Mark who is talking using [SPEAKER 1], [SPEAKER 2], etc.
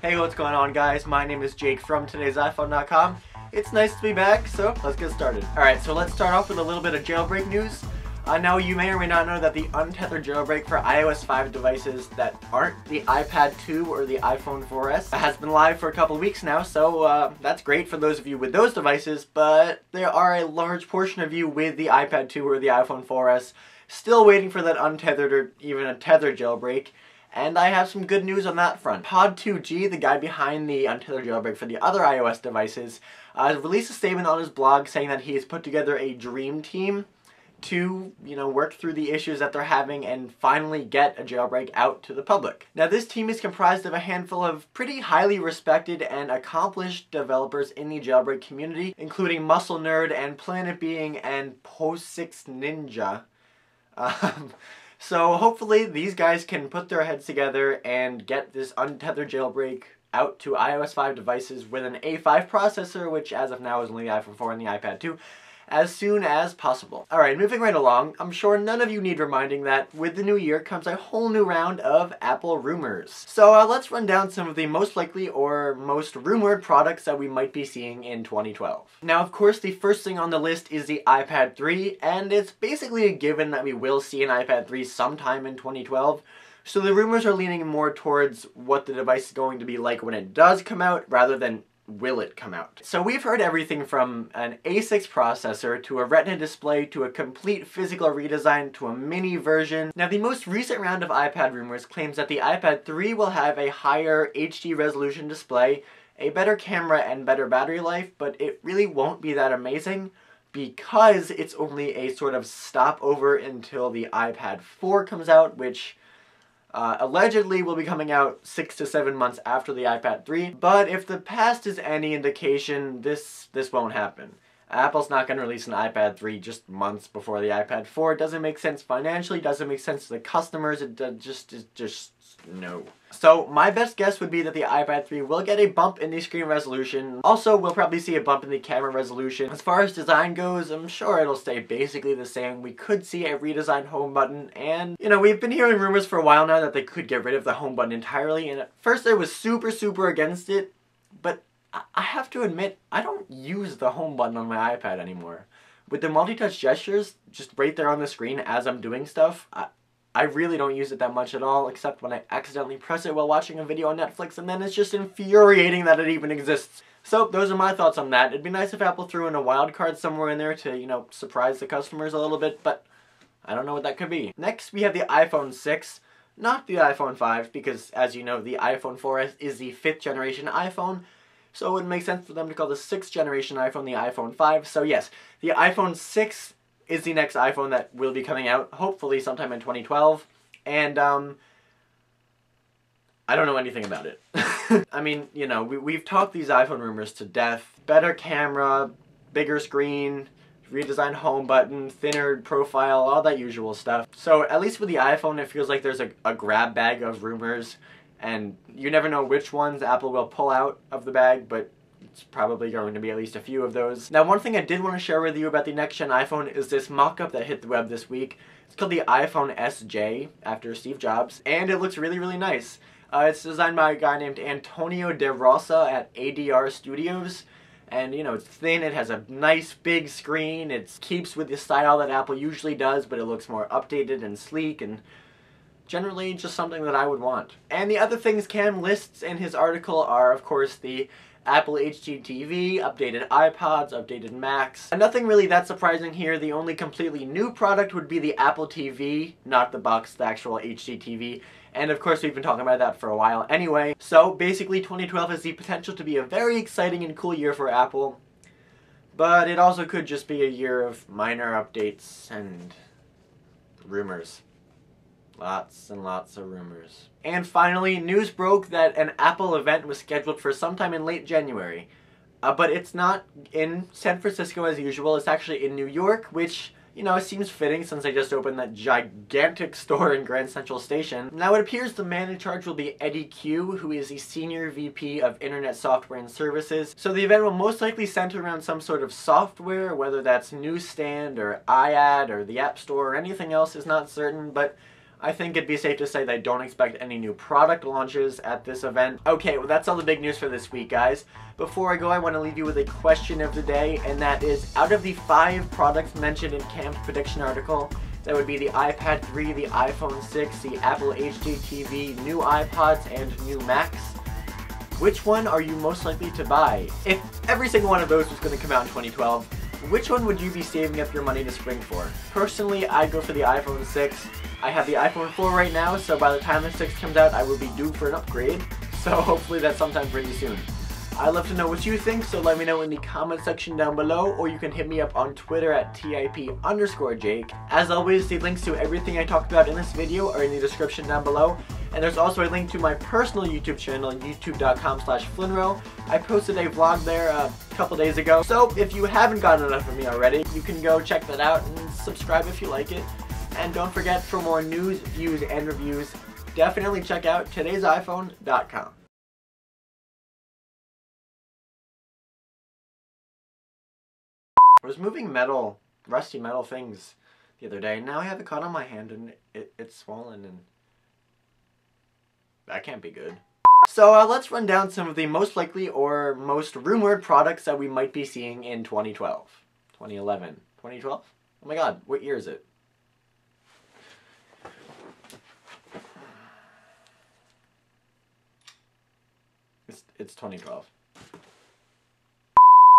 [SPEAKER 1] Hey, what's going on, guys? My name is Jake from TodaysiPhone.com. It's nice to be back, so let's get started. Alright, so let's start off with a little bit of jailbreak news. Now, you may or may not know that the untethered jailbreak for iOS 5 devices that aren't the iPad 2 or the iPhone 4S has been live for a couple weeks now, so that's great for those of you with those devices, but there are a large portion of you with the iPad 2 or the iPhone 4S still waiting for that untethered or even a tethered jailbreak. And I have some good news on that front. Pod2G, the guy behind the untethered jailbreak for the other iOS devices, released a statement on his blog saying that he has put together a dream team to, work through the issues that they're having and finally get a jailbreak out to the public. Now, this team is comprised of a handful of pretty highly respected and accomplished developers in the jailbreak community, including Muscle Nerd and Planet Being and Po6 Ninja. So hopefully these guys can put their heads together and get this untethered jailbreak out to iOS 5 devices with an A5 processor, which as of now is only the iPhone 4 and the iPad 2, as soon as possible. Alright, moving right along, I'm sure none of you need reminding that with the new year comes a whole new round of Apple rumors. So let's run down some of the most likely or most rumored products that we might be seeing in 2012. Now, of course, the first thing on the list is the iPad 3, and it's basically a given that we will see an iPad 3 sometime in 2012. So the rumors are leaning more towards what the device is going to be like when it does come out, rather than will it come out? So we've heard everything from an A6 processor to a Retina display to a complete physical redesign to a mini version. Now, the most recent round of iPad rumors claims that the iPad 3 will have a higher HD resolution display, a better camera, and better battery life, but it really won't be that amazing because it's only a sort of stopover until the iPad 4 comes out, which allegedly will be coming out 6 to 7 months after the iPad 3, but if the past is any indication, this won't happen. Apple's not going to release an iPad 3 just months before the iPad 4. It doesn't make sense financially, doesn't make sense to the customers, it just no. So my best guess would be that the iPad 3 will get a bump in the screen resolution. Also, we'll probably see a bump in the camera resolution. As far as design goes, I'm sure it'll stay basically the same. We could see a redesigned home button, and we've been hearing rumors for a while now that they could get rid of the home button entirely, and at first I was super against it, but I have to admit, I don't use the home button on my iPad anymore. With the multi-touch gestures just right there on the screen as I'm doing stuff, I really don't use it that much at all, except when I accidentally press it while watching a video on Netflix, and then it's just infuriating that it even exists. So those are my thoughts on that. It'd be nice if Apple threw in a wild card somewhere in there to, surprise the customers a little bit, but I don't know what that could be. Next, we have the iPhone 6, not the iPhone 5, because as you know, the iPhone 4S is the 5th generation iPhone, so it would make sense for them to call the 6th generation iPhone the iPhone 5. So yes, the iPhone 6 is the next iPhone that will be coming out, hopefully sometime in 2012, and I don't know anything about it. I mean, we've talked these iPhone rumors to death. Better camera, bigger screen, redesigned home button, thinner profile, all that usual stuff. So at least with the iPhone, it feels like there's a grab bag of rumors, and you never know which ones Apple will pull out of the bag, but it's probably going to be at least a few of those. Now, one thing I did want to share with you about the next-gen iPhone is this mock-up that hit the web this week. It's called the iPhone SJ, after Steve Jobs, and it looks really nice. It's designed by a guy named Antonio De Rosa at ADR Studios, and it's thin, it has a nice big screen, it keeps with the style that Apple usually does, but it looks more updated and sleek, and generally just something that I would want. And the other things Cam lists in his article are, of course, the Apple HD TV, updated iPods, updated Macs. And nothing really that surprising here. The only completely new product would be the Apple TV, not the box, the actual HD TV. And of course, we've been talking about that for a while anyway. So basically, 2012 has the potential to be a very exciting and cool year for Apple. But it also could just be a year of minor updates and rumors. Lots and lots of rumors. And finally, news broke that an Apple event was scheduled for sometime in late January. But it's not in San Francisco as usual, it's actually in New York, which, it seems fitting since they just opened that gigantic store in Grand Central Station. Now it appears the man in charge will be Eddie Q, who is the Senior VP of Internet Software and Services. So the event will most likely center around some sort of software, whether that's Newsstand or iAd or the App Store or anything else is not certain, but I think it'd be safe to say that I don't expect any new product launches at this event. Okay, well that's all the big news for this week, guys. Before I go, I want to leave you with a question of the day, and that is, out of the 5 products mentioned in Cam's prediction article, that would be the iPad 3, the iPhone 6, the Apple HD TV, new iPods, and new Macs, which one are you most likely to buy? If every single one of those was going to come out in 2012, which one would you be saving up your money to spring for? Personally, I'd go for the iPhone 6. I have the iPhone 4 right now, so by the time the 6 comes out, I will be due for an upgrade. So hopefully that's sometime pretty soon. I'd love to know what you think, so let me know in the comment section down below, or you can hit me up on Twitter at TIP_Jake. As always, the links to everything I talked about in this video are in the description down below. And there's also a link to my personal YouTube channel, youtube.com/Flinro. I posted a vlog there a couple days ago. So if you haven't gotten enough of me already, you can go check that out and subscribe if you like it. And don't forget, for more news, views, and reviews, definitely check out TodaysiPhone.com. I was moving rusty metal things the other day, and now I have it caught on my hand and it's swollen, and that can't be good. So let's run down some of the most likely or most rumored products that we might be seeing in 2012. 2011. 2012? Oh my god, what year is it? It's 2012.